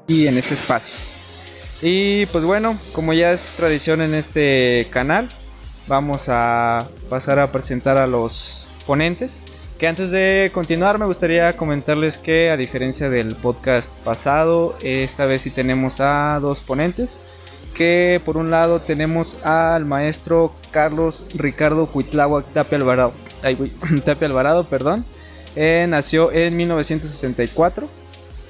y en este espacio. Y pues bueno, como ya es tradición en este canal, vamos a pasar a presentar a los ponentes. Que antes de continuar me gustaría comentarles que a diferencia del podcast pasado, esta vez sí tenemos a dos ponentes. Que por un lado tenemos al maestro Carlos Ricardo Cuitláhuac Tapia Alvarado. Tapia Alvarado, perdón. Nació en 1964.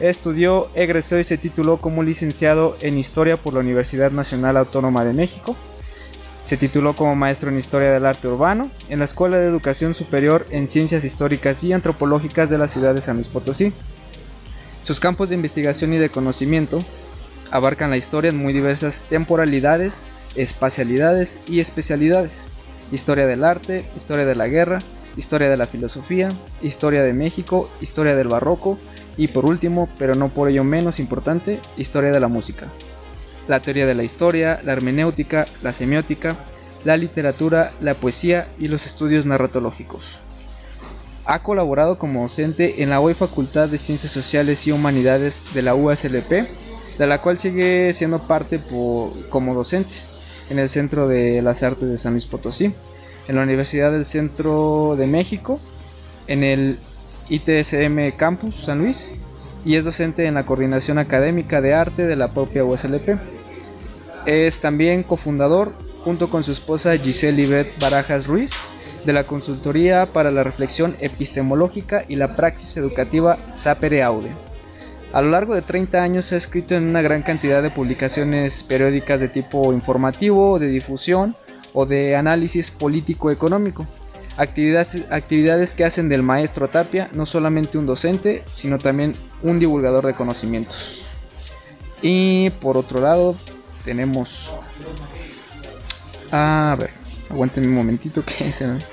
Estudió, egresó y se tituló como licenciado en Historia por la Universidad Nacional Autónoma de México. Se tituló como maestro en Historia del Arte Urbano en la Escuela de Educación Superior en Ciencias Históricas y Antropológicas de la ciudad de San Luis Potosí. Sus campos de investigación y de conocimiento abarcan la historia en muy diversas temporalidades, espacialidades y especialidades. Historia del arte, historia de la guerra, historia de la filosofía, historia de México, historia del barroco y por último, pero no por ello menos importante, historia de la música. La teoría de la historia, la hermenéutica, la semiótica, la literatura, la poesía y los estudios narratológicos. Ha colaborado como docente en la hoy Facultad de Ciencias Sociales y Humanidades de la UASLP, de la cual sigue siendo parte como docente en el Centro de las Artes de San Luis Potosí, en la Universidad del Centro de México, en el ITSM Campus San Luis, y es docente en la Coordinación Académica de Arte de la propia UASLP. Es también cofundador, junto con su esposa Giselle Ibet Barajas Ruiz, de la Consultoría para la Reflexión Epistemológica y la Praxis Educativa Sapere Aude. A lo largo de 30 años ha escrito en una gran cantidad de publicaciones periódicas de tipo informativo, de difusión o de análisis político-económico. Actividades que hacen del maestro Tapia no solamente un docente, sino también un divulgador de conocimientos. Y por otro lado tenemos... A ver, aguántenme un momentito que se me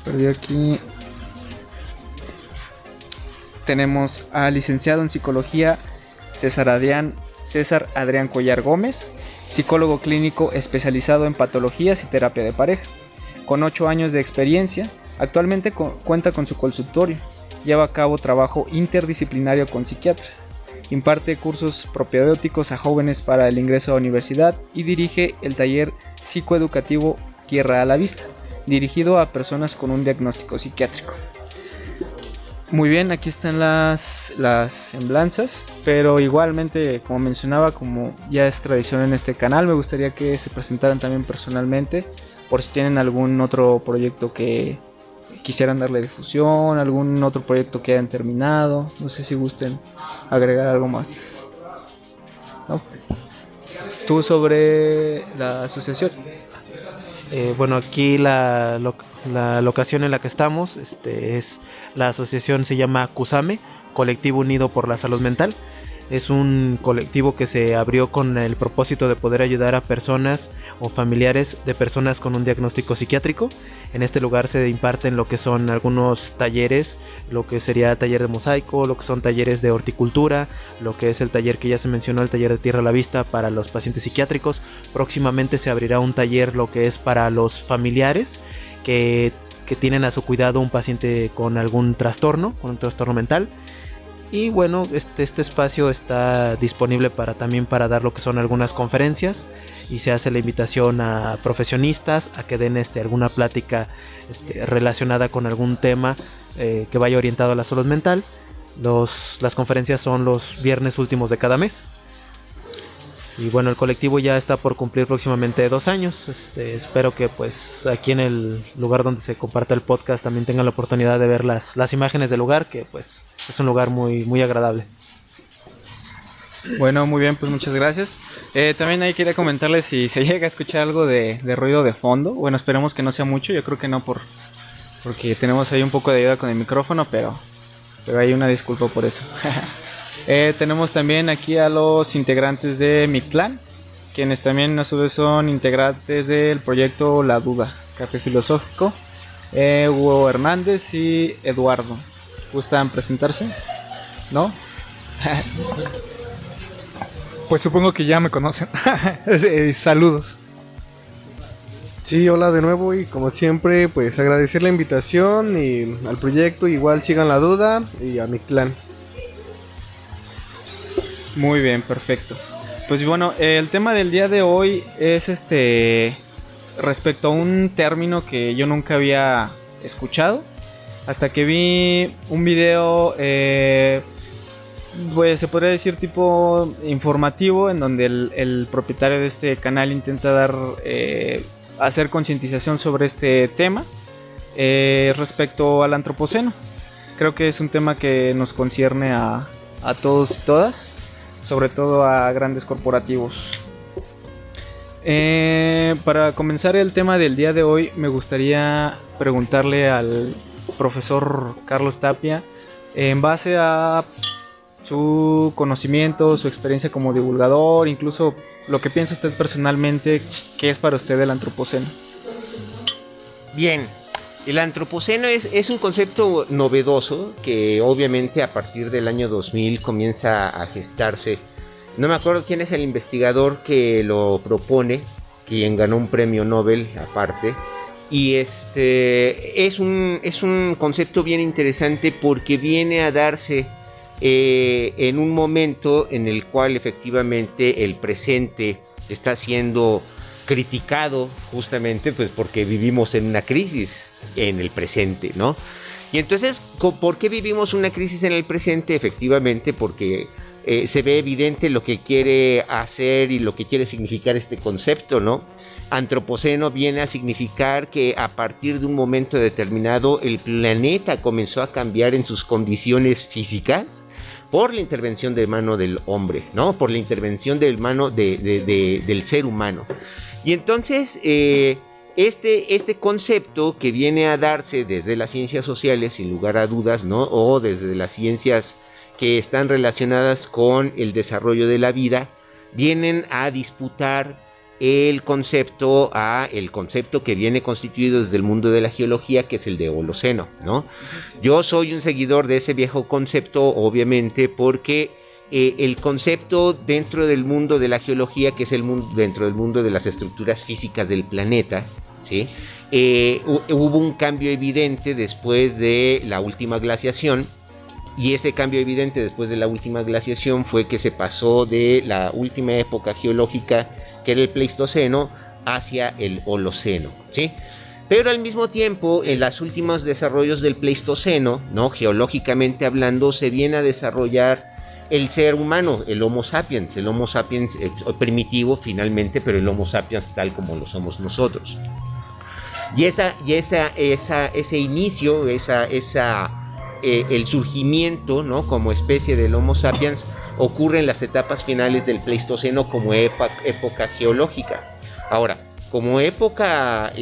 perdió aquí. Tenemos al licenciado en psicología César Adrián Collar Gómez, psicólogo clínico especializado en patologías y terapia de pareja. Con 8 años de experiencia, actualmente cuenta con su consultorio, lleva a cabo trabajo interdisciplinario con psiquiatras, imparte cursos propedéuticos a jóvenes para el ingreso a la universidad y dirige el taller psicoeducativo Tierra a la Vista, dirigido a personas con un diagnóstico psiquiátrico. Muy bien, aquí están las semblanzas, pero igualmente, como mencionaba, como ya es tradición en este canal, me gustaría que se presentaran también personalmente, por si tienen algún otro proyecto que quisieran darle difusión, algún otro proyecto que hayan terminado, no sé si gusten agregar algo más. ¿No? Tú sobre la asociación. Así es. Bueno, aquí la locación en la que estamos es la asociación, se llama CUSAME, Colectivo Unido por la Salud Mental. Es un colectivo que se abrió con el propósito de poder ayudar a personas o familiares de personas con un diagnóstico psiquiátrico. En este lugar se imparten lo que son algunos talleres, lo que sería taller de mosaico, lo que son talleres de horticultura, lo que es el taller que ya se mencionó, el taller de Tierra a la Vista para los pacientes psiquiátricos. Próximamente se abrirá un taller, lo que es para los familiares que tienen a su cuidado un paciente con algún trastorno, con un trastorno mental. Y bueno, este espacio está disponible también para dar lo que son algunas conferencias, y se hace la invitación a profesionistas a que den alguna plática relacionada con algún tema que vaya orientado a la salud mental. Las conferencias son los viernes últimos de cada mes. Y bueno, el colectivo ya está por cumplir próximamente 2 años. Espero que pues aquí en el lugar donde se comparta el podcast también tengan la oportunidad de ver las imágenes del lugar, que pues es un lugar muy, muy agradable. Bueno, muy bien, pues muchas gracias. También ahí quería comentarles si se llega a escuchar algo de ruido de fondo. Bueno, esperemos que no sea mucho, yo creo que no, porque tenemos ahí un poco de ayuda con el micrófono, pero hay una disculpa por eso. Tenemos también aquí a los integrantes de Mictlán, quienes también a su vez son integrantes del proyecto La Duda, Café Filosófico. Hugo Hernández y Eduardo. ¿Gustan presentarse? ¿No? Pues supongo que ya me conocen. Saludos. Sí, hola de nuevo, y como siempre pues agradecer la invitación y al proyecto. Igual sigan La Duda y a Mictlán. Muy bien, perfecto. Pues bueno, el tema del día de hoy es respecto a un término que yo nunca había escuchado hasta que vi un video, pues se podría decir tipo informativo, en donde el propietario de este canal intenta hacer concientización sobre este tema respecto al antropoceno. Creo que es un tema que nos concierne a todos y todas, sobre todo a grandes corporativos. Para comenzar el tema del día de hoy, me gustaría preguntarle al profesor Carlos Tapia, en base a su conocimiento, su experiencia como divulgador, incluso lo que piensa usted personalmente, ¿qué es para usted el antropoceno? Bien, el antropoceno es un concepto novedoso que obviamente a partir del año 2000 comienza a gestarse. No me acuerdo quién es el investigador que lo propone, quien ganó un premio Nobel aparte. Y es un concepto bien interesante porque viene a darse en un momento en el cual efectivamente el presente está siendo criticado justamente pues porque vivimos en una crisis en el presente, ¿no? Y entonces, ¿por qué vivimos una crisis en el presente? Efectivamente porque se ve evidente lo que quiere hacer y lo que quiere significar este concepto, ¿no? Antropoceno viene a significar que a partir de un momento determinado el planeta comenzó a cambiar en sus condiciones físicas por la intervención de mano del hombre, ¿no? Por la intervención de mano del ser humano. Y entonces este concepto que viene a darse desde las ciencias sociales, sin lugar a dudas, ¿no? O desde las ciencias que están relacionadas con el desarrollo de la vida, vienen a disputar el concepto que viene constituido desde el mundo de la geología, que es el de Holoceno, ¿no? Yo soy un seguidor de ese viejo concepto, obviamente, porque el concepto dentro del mundo de la geología, que es el mundo dentro del mundo de las estructuras físicas del planeta, ¿sí? Hubo un cambio evidente después de la última glaciación. Y ese cambio evidente después de la última glaciación fue que se pasó de la última época geológica, que era el Pleistoceno, hacia el Holoceno, ¿sí? Pero al mismo tiempo, en los últimos desarrollos del Pleistoceno, ¿no? Geológicamente hablando, se viene a desarrollar el ser humano, el Homo sapiens primitivo finalmente, pero el Homo sapiens tal como lo somos nosotros. Y ese inicio, el surgimiento, ¿no? Como especie del Homo sapiens ocurre en las etapas finales del Pleistoceno como época geológica. Ahora, como época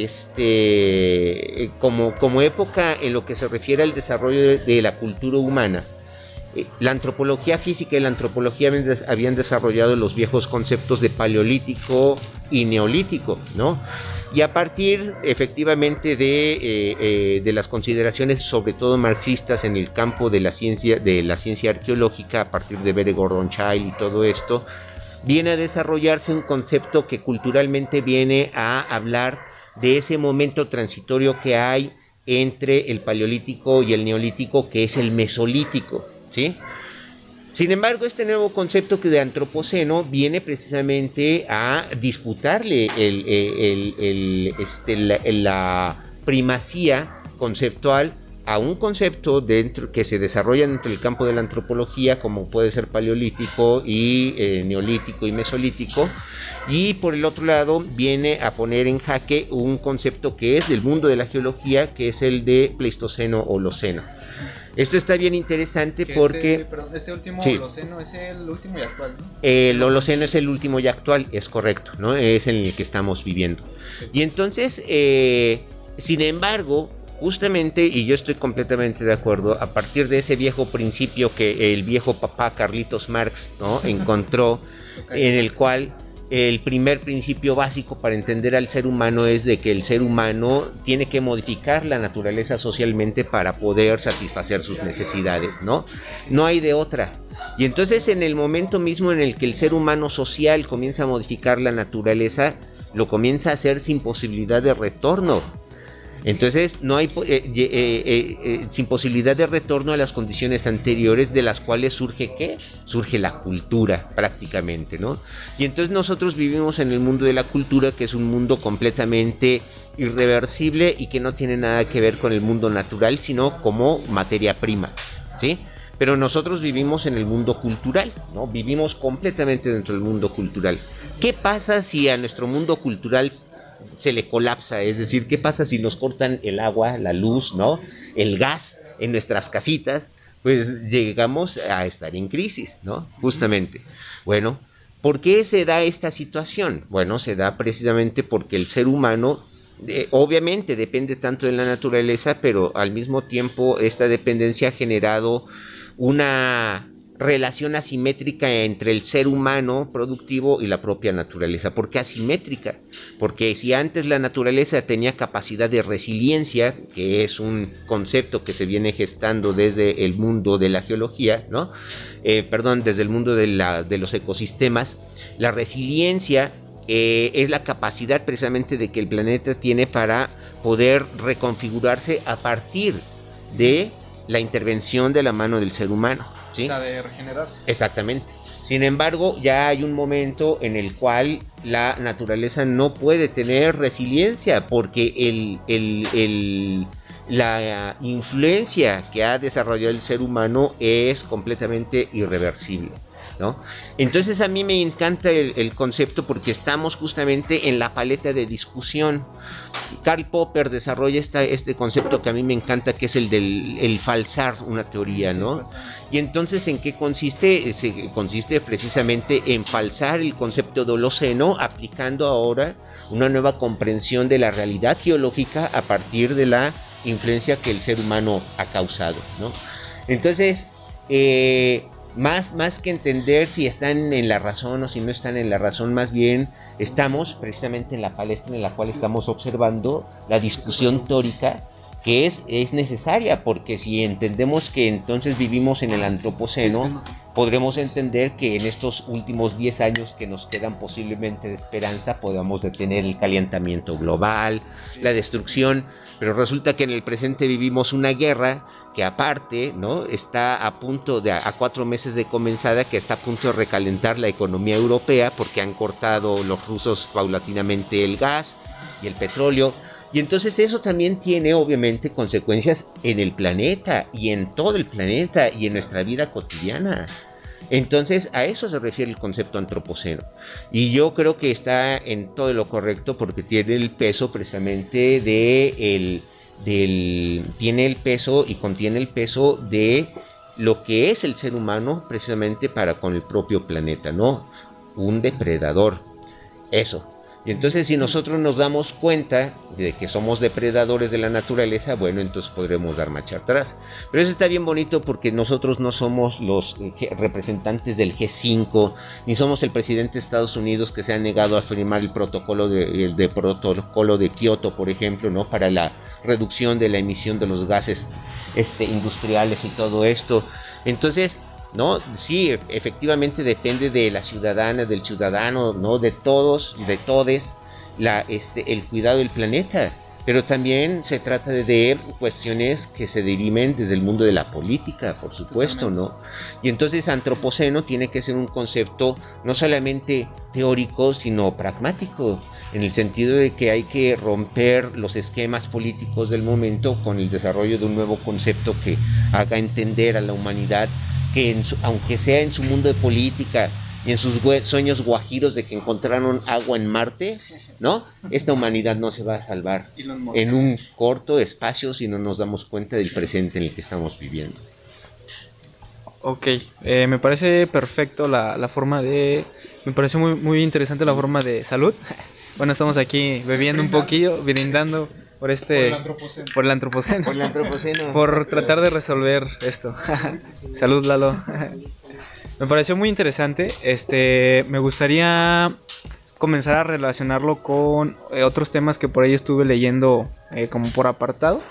como época en lo que se refiere al desarrollo de la cultura humana, la antropología física y la antropología habían desarrollado los viejos conceptos de paleolítico y neolítico, ¿no? Y a partir efectivamente de las consideraciones sobre todo marxistas en el campo de la ciencia arqueológica, a partir de Vere Gordon Childe y todo esto, viene a desarrollarse un concepto que culturalmente viene a hablar de ese momento transitorio que hay entre el paleolítico y el neolítico, que es el mesolítico, ¿sí? Sin embargo, este nuevo concepto que de antropoceno viene precisamente a disputarle la primacía conceptual a un concepto que se desarrolla dentro del campo de la antropología, como puede ser paleolítico y neolítico y mesolítico, y por el otro lado viene a poner en jaque un concepto que es del mundo de la geología, que es el de Pleistoceno-Holoceno. Esto está bien interesante porque... Este último sí. Holoceno es el último y actual, ¿no? El Holoceno es el último y actual, es correcto, ¿no? Es en el que estamos viviendo. Y entonces, sin embargo, justamente, y yo estoy completamente de acuerdo, a partir de ese viejo principio que el viejo papá Carlitos Marx, ¿no? encontró, en el cual el primer principio básico para entender al ser humano es de que el ser humano tiene que modificar la naturaleza socialmente para poder satisfacer sus necesidades, ¿no? No hay de otra. Y entonces en el momento mismo en el que el ser humano social comienza a modificar la naturaleza, lo comienza a hacer sin posibilidad de retorno. Entonces no hay sin posibilidad de retorno a las condiciones anteriores, de las cuales surge ¿qué? Surge la cultura prácticamente, ¿no? Y entonces nosotros vivimos en el mundo de la cultura, que es un mundo completamente irreversible y que no tiene nada que ver con el mundo natural, sino como materia prima, ¿sí? Pero nosotros vivimos en el mundo cultural, ¿no? Vivimos completamente dentro del mundo cultural. ¿Qué pasa si a nuestro mundo cultural se le colapsa? Es decir, ¿qué pasa si nos cortan el agua, la luz, ¿no? El gas en nuestras casitas? Pues llegamos a estar en crisis, ¿no? Justamente. Bueno, ¿por qué se da esta situación? Bueno, se da precisamente porque el ser humano obviamente depende tanto de la naturaleza, pero al mismo tiempo esta dependencia ha generado una relación asimétrica entre el ser humano productivo y la propia naturaleza. ¿Por qué asimétrica? Porque si antes la naturaleza tenía capacidad de resiliencia, que es un concepto que se viene gestando desde el mundo de la geología, ¿no? Desde el mundo de los ecosistemas, la resiliencia es la capacidad precisamente de que el planeta tiene para poder reconfigurarse a partir de la intervención de la mano del ser humano, ¿sí? O sea, de regenerarse. Exactamente. Sin embargo, ya hay un momento en el cual la naturaleza no puede tener resiliencia, porque la influencia que ha desarrollado el ser humano es completamente irreversible, ¿no? Entonces a mí me encanta el concepto, porque estamos justamente en la paleta de discusión. Karl Popper desarrolla este concepto que a mí me encanta, que es el falsar una teoría, ¿no? Y entonces, ¿en qué consiste? Consiste precisamente en falsar el concepto de Holoceno, aplicando ahora una nueva comprensión de la realidad geológica a partir de la influencia que el ser humano ha causado, ¿no? Entonces, más que entender si están en la razón o si no están en la razón, más bien estamos precisamente en la palestra en la cual estamos observando la discusión teórica, que es necesaria, porque si entendemos que entonces vivimos en el antropoceno, podremos entender que en estos últimos 10 años que nos quedan posiblemente de esperanza podamos detener el calentamiento global, la destrucción, pero resulta que en el presente vivimos una guerra que aparte, ¿no?, está a punto a 4 meses de comenzada, que está a punto de recalentar la economía europea, porque han cortado los rusos paulatinamente el gas y el petróleo. Y entonces eso también tiene obviamente consecuencias en el planeta y en todo el planeta y en nuestra vida cotidiana. Entonces a eso se refiere el concepto antropoceno. Y yo creo que está en todo lo correcto, porque tiene el peso precisamente tiene el peso y contiene el peso de lo que es el ser humano precisamente para con el propio planeta, ¿no? Un depredador. Eso. Y entonces, si nosotros nos damos cuenta de que somos depredadores de la naturaleza, bueno, entonces podremos dar marcha atrás. Pero eso está bien bonito, porque nosotros no somos los representantes del G5, ni somos el presidente de Estados Unidos, que se ha negado a firmar el protocolo de Kioto, por ejemplo, ¿no?, para la reducción de la emisión de los gases industriales y todo esto. Entonces, ¿no? Sí, efectivamente depende de la ciudadana, del ciudadano, ¿no?, de todos, de todes, el cuidado del planeta. Pero también se trata de cuestiones que se deriven desde el mundo de la política, por supuesto, ¿no? Y entonces antropoceno tiene que ser un concepto no solamente teórico, sino pragmático, en el sentido de que hay que romper los esquemas políticos del momento con el desarrollo de un nuevo concepto que haga entender a la humanidad que aunque sea en su mundo de política y en sus sueños guajiros de que encontraron agua en Marte, ¿no?, esta humanidad no se va a salvar en un corto espacio si no nos damos cuenta del presente en el que estamos viviendo. Ok, me parece perfecto la forma de... Me parece muy, muy interesante la forma de salud. Bueno, estamos aquí bebiendo un poquillo, brindando por el antropoceno. Por tratar de resolver esto. Salud, Lalo. Me pareció muy interesante. Me gustaría comenzar a relacionarlo con otros temas que por ahí estuve leyendo como por apartado.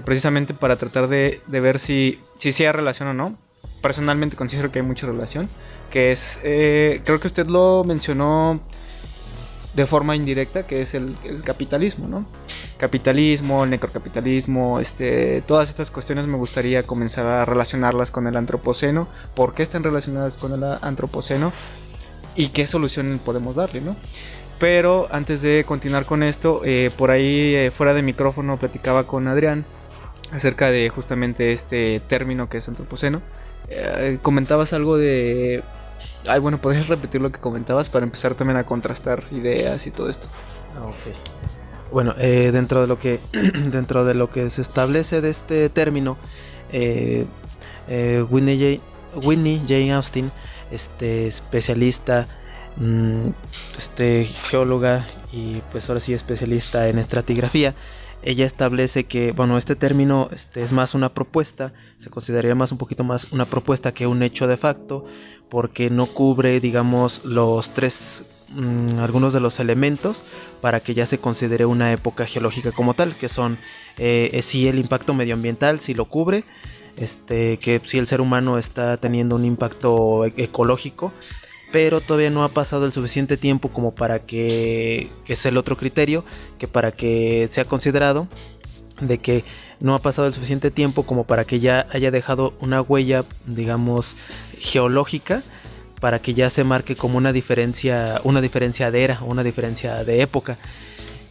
Precisamente para tratar de ver si hay relación o no. Personalmente considero que hay mucha relación. Que es, creo que usted lo mencionó de forma indirecta, que es el capitalismo, ¿no? capitalismo, el necrocapitalismo, todas estas cuestiones me gustaría comenzar a relacionarlas con el antropoceno, por qué están relacionadas con el antropoceno y qué solución podemos darle, ¿no? Pero antes de continuar con esto, por ahí fuera de micrófono platicaba con Adrián acerca de justamente este término que es antropoceno. Comentabas algo de... Ay, bueno, ¿podrías repetir lo que comentabas para empezar también a contrastar ideas y todo esto? Ok. Bueno, dentro de lo que se establece de este término, Whitney Jane Austin, especialista, geóloga y pues ahora sí especialista en estratigrafía, ella establece que, bueno, este término es más una propuesta, se consideraría más un poquito más una propuesta que un hecho de facto, porque no cubre, digamos, los tres, algunos de los elementos para que ya se considere una época geológica como tal, que son si el impacto medioambiental, si lo cubre, que si el ser humano está teniendo un impacto ecológico, pero todavía no ha pasado el suficiente tiempo como para que es el otro criterio, que para que sea considerado, de que no ha pasado el suficiente tiempo como para que ya haya dejado una huella, digamos, geológica, para que ya se marque como una diferencia de era, una diferencia de época.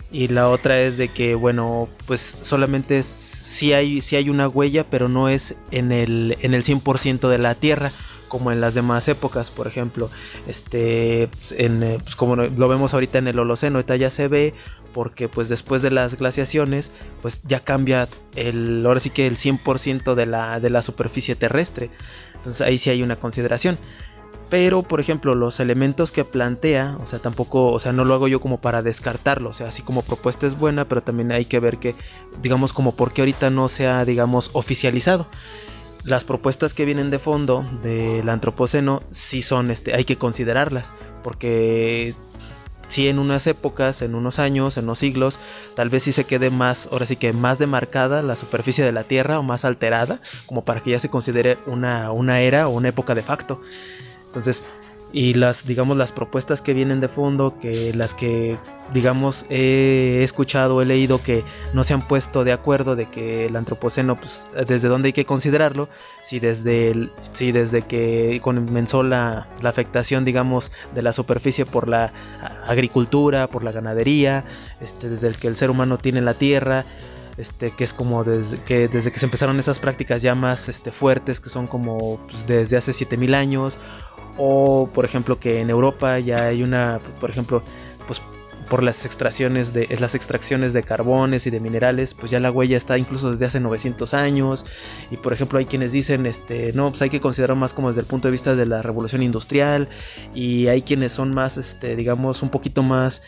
Y la otra es de que, bueno, pues solamente sí hay una huella, pero no es en el 100% de la Tierra, como en las demás épocas. Por ejemplo, pues como lo vemos ahorita en el Holoceno, ahorita ya se ve, porque pues después de las glaciaciones, pues ya cambia ahora sí que el 100% de la superficie terrestre. Entonces ahí sí hay una consideración. Pero, por ejemplo, los elementos que plantea, o sea, tampoco, o sea, no lo hago yo como para descartarlo, o sea, así como propuesta es buena, pero también hay que ver que, digamos, como por qué ahorita no se ha, digamos, oficializado. Las propuestas que vienen de fondo del antropoceno sí son, hay que considerarlas, porque sí en unas épocas, en unos años, en unos siglos, tal vez sí se quede más, ahora sí que más demarcada la superficie de la Tierra o más alterada, como para que ya se considere una era o una época de facto. Entonces, y las propuestas que vienen de fondo, que las que, digamos, he escuchado, he leído que no se han puesto de acuerdo de que el antropoceno, pues, desde dónde hay que considerarlo, si desde que comenzó la afectación, digamos, de la superficie por la agricultura, por la ganadería, desde el que el ser humano tiene la tierra, que es como desde que se empezaron esas prácticas ya más fuertes, que son como pues, desde hace 7000 años. O por ejemplo que en Europa ya hay por ejemplo, pues por las extracciones de carbones y de minerales, pues ya la huella está incluso desde hace 900 años. Y por ejemplo hay quienes dicen, no, pues hay que considerar más como desde el punto de vista de la revolución industrial. Y hay quienes son más, digamos, un poquito más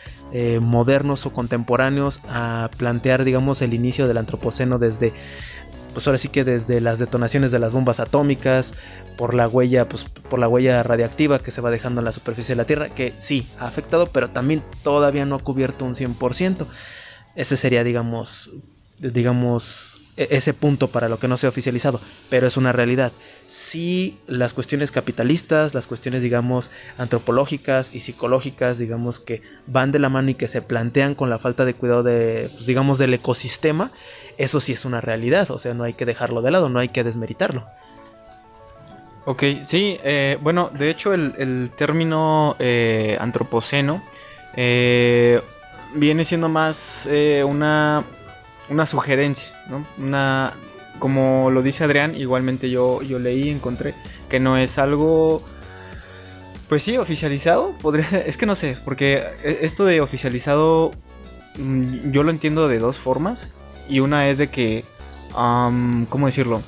modernos o contemporáneos a plantear, digamos, el inicio del antropoceno desde... pues ahora sí que desde las detonaciones de las bombas atómicas, por la huella radiactiva que se va dejando en la superficie de la Tierra, que sí ha afectado, pero también todavía no ha cubierto un 100%. Ese sería, digamos, ese punto para lo que no se ha oficializado, pero es una realidad. Sí, las cuestiones capitalistas, las cuestiones, digamos, antropológicas y psicológicas, digamos, que van de la mano y que se plantean con la falta de cuidado pues, digamos, del ecosistema. Eso sí es una realidad, o sea, no hay que dejarlo de lado, no hay que desmeritarlo. Ok, sí, bueno, de hecho el término antropoceno viene siendo más una sugerencia, ¿no? Como lo dice Adrián, igualmente yo leí, encontré que no es algo, pues sí, oficializado, es que no sé, porque esto de oficializado yo lo entiendo de dos formas. Y una es de que, ¿cómo decirlo?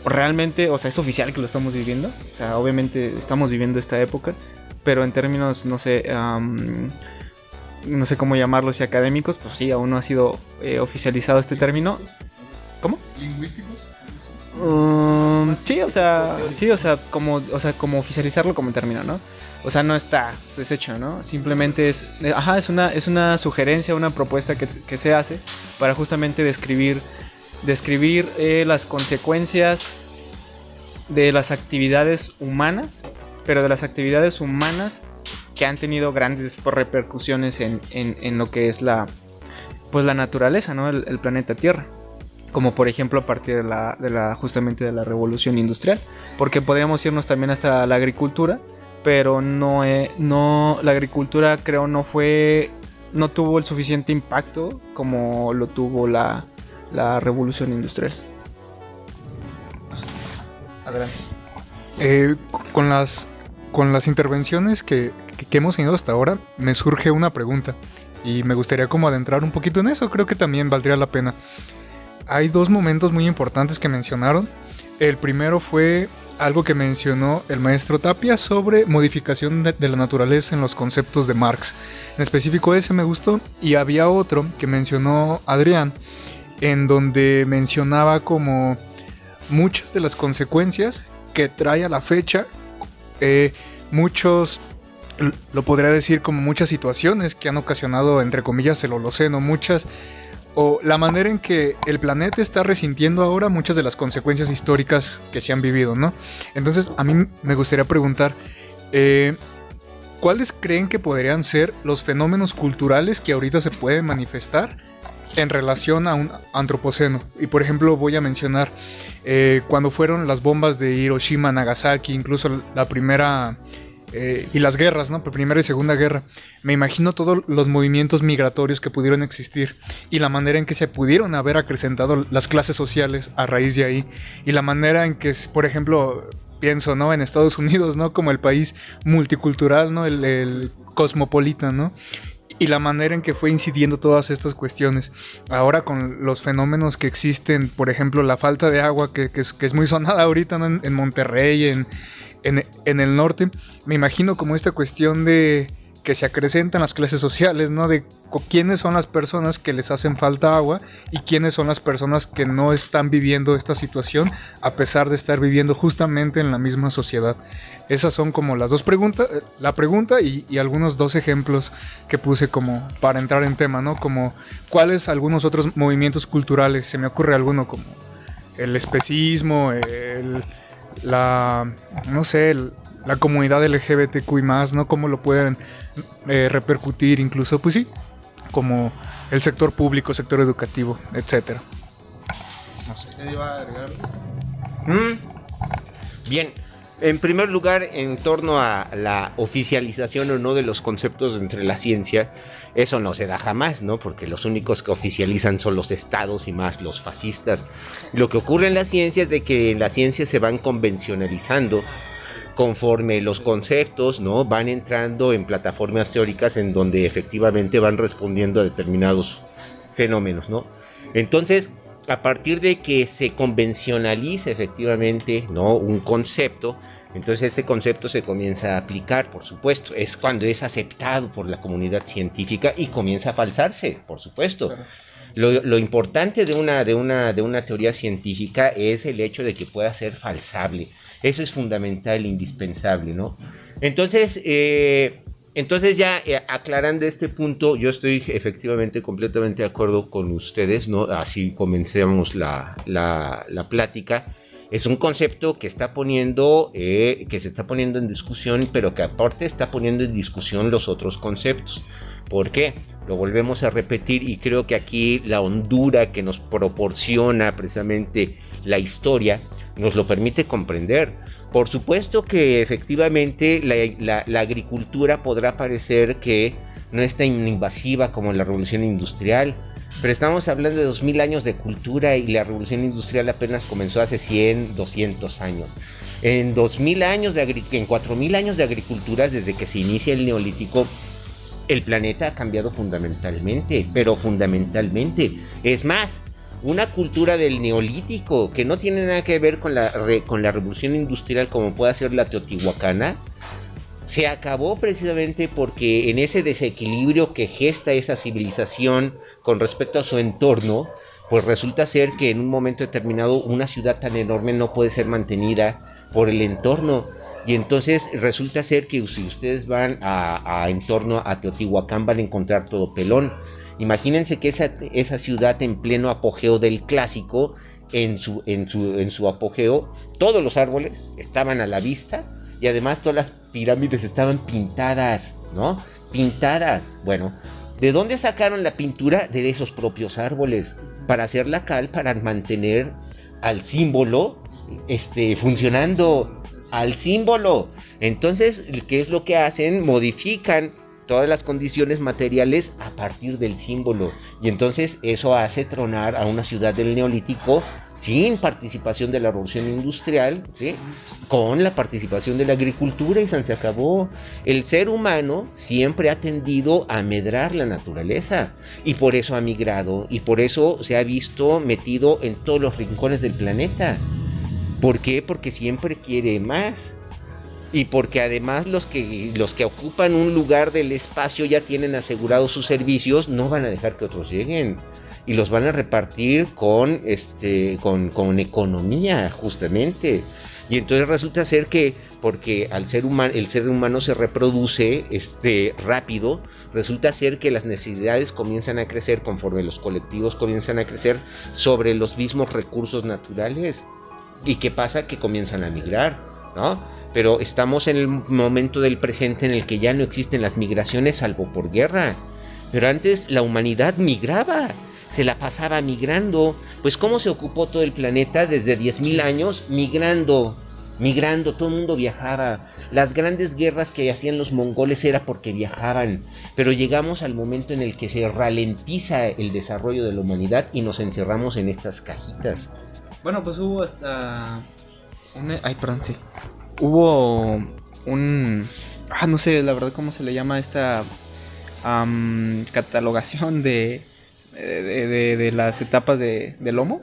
Realmente, o sea, es oficial que lo estamos viviendo. O sea, obviamente estamos viviendo esta época. Pero en términos, no sé cómo llamarlos, y académicos, pues sí, aún no ha sido oficializado este término. ¿Cómo? ¿Lingüísticos? Sí, o sea, como oficializarlo como término, ¿no? O sea, no está deshecho, ¿no? Simplemente es una sugerencia, una propuesta que se hace para justamente describir las consecuencias de las actividades humanas, pero de las actividades humanas que han tenido grandes repercusiones en lo que es pues la naturaleza, ¿no? El planeta Tierra. Como por ejemplo a partir justamente de la revolución industrial. Porque podríamos irnos también hasta la agricultura, pero no la agricultura creo no tuvo el suficiente impacto como lo tuvo la revolución industrial. Adelante. Con las intervenciones que hemos tenido hasta ahora, me surge una pregunta y me gustaría como adentrar un poquito en eso. Creo que también valdría la pena. Hay dos momentos muy importantes que mencionaron. El primero fue algo que mencionó el maestro Tapia sobre modificación de la naturaleza en los conceptos de Marx. En específico ese me gustó, y había otro que mencionó Adrián, en donde mencionaba como muchas de las consecuencias que trae a la fecha, lo podría decir como muchas situaciones que han ocasionado, entre comillas, el Holoceno, o la manera en que el planeta está resintiendo ahora muchas de las consecuencias históricas que se han vivido, ¿no? Entonces, a mí me gustaría preguntar, ¿cuáles creen que podrían ser los fenómenos culturales que ahorita se pueden manifestar en relación a un antropoceno? Y por ejemplo, voy a mencionar cuando fueron las bombas de Hiroshima, Nagasaki, incluso la primera... y las guerras, ¿no? Primera y Segunda Guerra. Me imagino todos los movimientos migratorios que pudieron existir y la manera en que se pudieron haber acrecentado las clases sociales a raíz de ahí, y la manera en que, por ejemplo, pienso, ¿no? En Estados Unidos, ¿no? Como el país multicultural, ¿no? El cosmopolita, ¿no? Y la manera en que fue incidiendo todas estas cuestiones. Ahora con los fenómenos que existen, por ejemplo, la falta de agua que es muy sonada ahorita, ¿no? En Monterrey, en el norte, me imagino como esta cuestión de que se acrecentan las clases sociales, ¿no? De quiénes son las personas que les hacen falta agua y quiénes son las personas que no están viviendo esta situación a pesar de estar viviendo justamente en la misma sociedad. Esas son como las dos preguntas, la pregunta y algunos dos ejemplos que puse como para entrar en tema, ¿no? Como cuáles algunos otros movimientos culturales, se me ocurre alguno como el especismo, la comunidad LGBTQI+, ¿no? Cómo lo pueden repercutir incluso, pues sí, como el sector público, sector educativo, etcétera. No sé. ¿Qué iba a agregar? Bien, en primer lugar, en torno a la oficialización o no de los conceptos entre la ciencia, eso no se da jamás, ¿no? Porque los únicos que oficializan son los estados y más los fascistas. Lo que ocurre en la ciencia es de que en la ciencia se van convencionalizando conforme los conceptos, ¿no? Van entrando en plataformas teóricas en donde efectivamente van respondiendo a determinados fenómenos, ¿no? Entonces, a partir de que se convencionaliza efectivamente, ¿no? Un concepto, entonces este concepto se comienza a aplicar, por supuesto. Es cuando es aceptado por la comunidad científica y comienza a falsarse, por supuesto. Claro. Lo importante de una teoría científica es el hecho de que pueda ser falsable. Eso es fundamental e indispensable, ¿no? Entonces ya aclarando este punto, yo estoy efectivamente completamente de acuerdo con ustedes, ¿no? Así comencemos la plática. Es un concepto que se está poniendo en discusión, pero que aparte está poniendo en discusión los otros conceptos. ¿Por qué? Lo volvemos a repetir, y creo que aquí la hondura que nos proporciona precisamente la historia nos lo permite comprender. Por supuesto que efectivamente la agricultura podrá parecer que no es tan invasiva como la revolución industrial, pero estamos hablando de 2000 años de cultura y la revolución industrial apenas comenzó hace 100, 200 años. En 4000 años de agricultura, desde que se inicia el neolítico, el planeta ha cambiado fundamentalmente, pero fundamentalmente. Es más, una cultura del neolítico que no tiene nada que ver con la revolución industrial, como puede ser la teotihuacana, se acabó precisamente porque en ese desequilibrio que gesta esa civilización con respecto a su entorno, pues resulta ser que en un momento determinado una ciudad tan enorme no puede ser mantenida por el entorno. Y entonces resulta ser que si ustedes van en torno a Teotihuacán van a encontrar todo pelón. Imagínense que esa ciudad en pleno apogeo del clásico, en su apogeo, todos los árboles estaban a la vista y además todas las pirámides estaban pintadas, ¿no? Pintadas. Bueno, ¿De dónde sacaron la pintura? De esos propios árboles, para hacer la cal, para mantener al símbolo funcionando, al símbolo. Entonces, ¿qué es lo que hacen? Modifican todas las condiciones materiales a partir del símbolo. Y entonces eso hace tronar a una ciudad del Neolítico sin participación de la revolución industrial, ¿sí? Con la participación de la agricultura, y se acabó. El ser humano siempre ha tendido a medrar la naturaleza, y por eso ha migrado, y por eso se ha visto metido en todos los rincones del planeta. ¿Por qué? Porque siempre quiere más. Y porque además los que ocupan un lugar del espacio ya tienen asegurados sus servicios, no van a dejar que otros lleguen. Y los van a repartir con economía, justamente. Y entonces resulta ser que, porque el ser humano se reproduce rápido, resulta ser que las necesidades comienzan a crecer conforme los colectivos comienzan a crecer sobre los mismos recursos naturales. ¿Y qué pasa? Que comienzan a migrar, ¿no? Pero estamos en el momento del presente en el que ya no existen las migraciones salvo por guerra. Pero antes la humanidad migraba, se la pasaba migrando. Pues ¿cómo se ocupó todo el planeta desde 10.000 años? Migrando, todo el mundo viajaba. Las grandes guerras que hacían los mongoles era porque viajaban. Pero llegamos al momento en el que se ralentiza el desarrollo de la humanidad y nos encerramos en estas cajitas. Bueno, pues hubo hasta... Hubo un... no sé, la verdad, cómo se le llama esta catalogación de las etapas del Homo.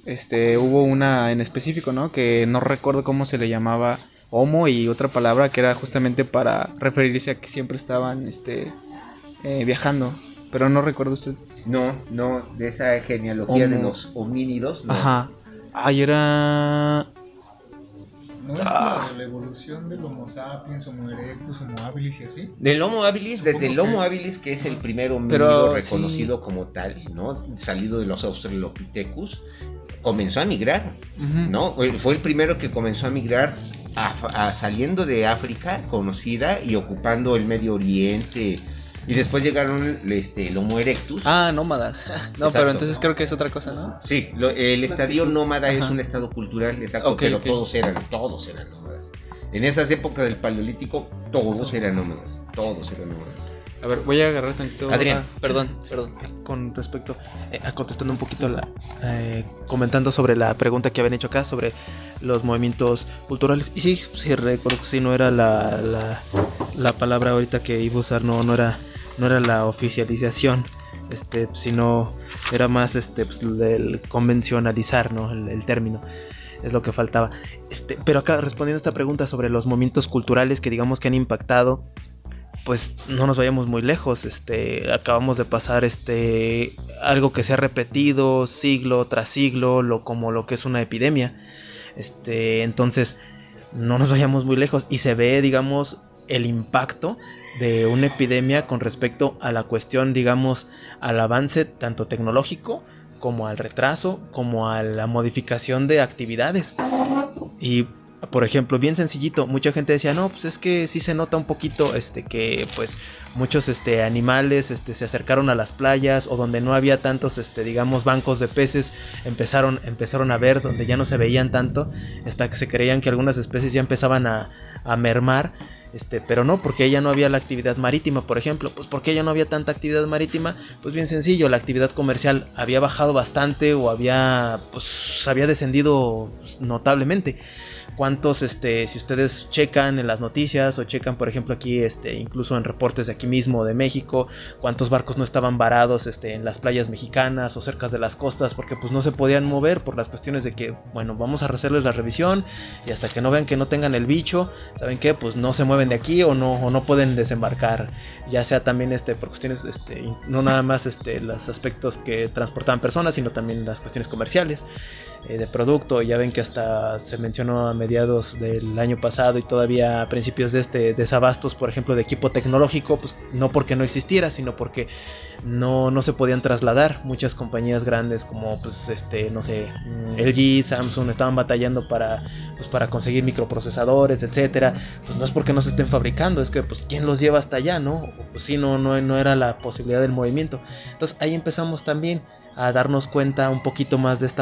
Hubo una en específico, ¿no? Que no recuerdo cómo se le llamaba, Homo, y otra palabra que era justamente para referirse a que siempre estaban viajando. Pero no recuerdo usted. No, de esa genealogía de los homínidos. No. Ajá. Era... ¿No es la evolución del Homo sapiens, Homo erectus, Homo habilis y así? Del Homo habilis, desde el Homo habilis, que es el primer homínido reconocido como tal, ¿no? Salido de los Australopithecus, comenzó a migrar, ¿no? Fue el primero que comenzó a migrar saliendo de África conocida y ocupando el Medio Oriente. Y después llegaron el Homo erectus. Nómadas. No, Exacto. Pero entonces creo que es otra cosa, ¿no? Sí, el estadio nómada es un estado cultural, exacto, pero todos eran nómadas. En esas épocas del Paleolítico, todos eran nómadas. A ver, voy a agarrar tantito. Adrián. Perdón. Con respecto, contestando un poquito, comentando sobre la pregunta que habían hecho acá sobre los movimientos culturales. Y sí, reconozco, sí, no era la palabra ahorita que iba a usar, no era la oficialización, sino era más pues, del convencionalizar, ¿no? El término. Es lo que faltaba. Pero acá, respondiendo a esta pregunta sobre los movimientos culturales que digamos que han impactado, pues no nos vayamos muy lejos. Acabamos de pasar algo que se ha repetido siglo tras siglo, como lo que es una epidemia. Entonces no nos vayamos muy lejos y se ve, digamos, el impacto de una epidemia con respecto a la cuestión, digamos, al avance tanto tecnológico como al retraso, como a la modificación de actividades. Y por ejemplo, bien sencillito, mucha gente decía, no, pues es que sí se nota un poquito que pues muchos animales se acercaron a las playas, o donde no había tantos digamos bancos de peces, empezaron a ver donde ya no se veían tanto, hasta que se creían que algunas especies ya empezaban a mermar. Pero no, porque ya no había la actividad marítima, por ejemplo. Pues porque ya no había tanta actividad marítima, pues bien sencillo, la actividad comercial había bajado bastante, o había descendido notablemente. ¿Cuántos, si ustedes checan en las noticias o checan, por ejemplo, aquí, incluso en reportes de aquí mismo de México, cuántos barcos no estaban varados, en las playas mexicanas o cerca de las costas, porque pues no se podían mover por las cuestiones de que, bueno, vamos a hacerles la revisión y hasta que no vean que no tengan el bicho, ¿saben qué? Pues no se mueven de aquí o no pueden desembarcar, ya sea también, por cuestiones, no nada más, los aspectos que transportaban personas, sino también las cuestiones comerciales, de producto. Ya ven que hasta se mencionó a mediados del año pasado y todavía a principios de este, desabastos, por ejemplo, de equipo tecnológico, pues no porque no existiera, sino porque no se podían trasladar. Muchas compañías grandes como pues no sé, LG, Samsung estaban batallando para conseguir microprocesadores, etcétera. Pues no es porque no se estén fabricando, es que pues quién los lleva hasta allá, ¿no? Pues sí, no era la posibilidad del movimiento. Entonces ahí empezamos también a darnos cuenta un poquito más de esta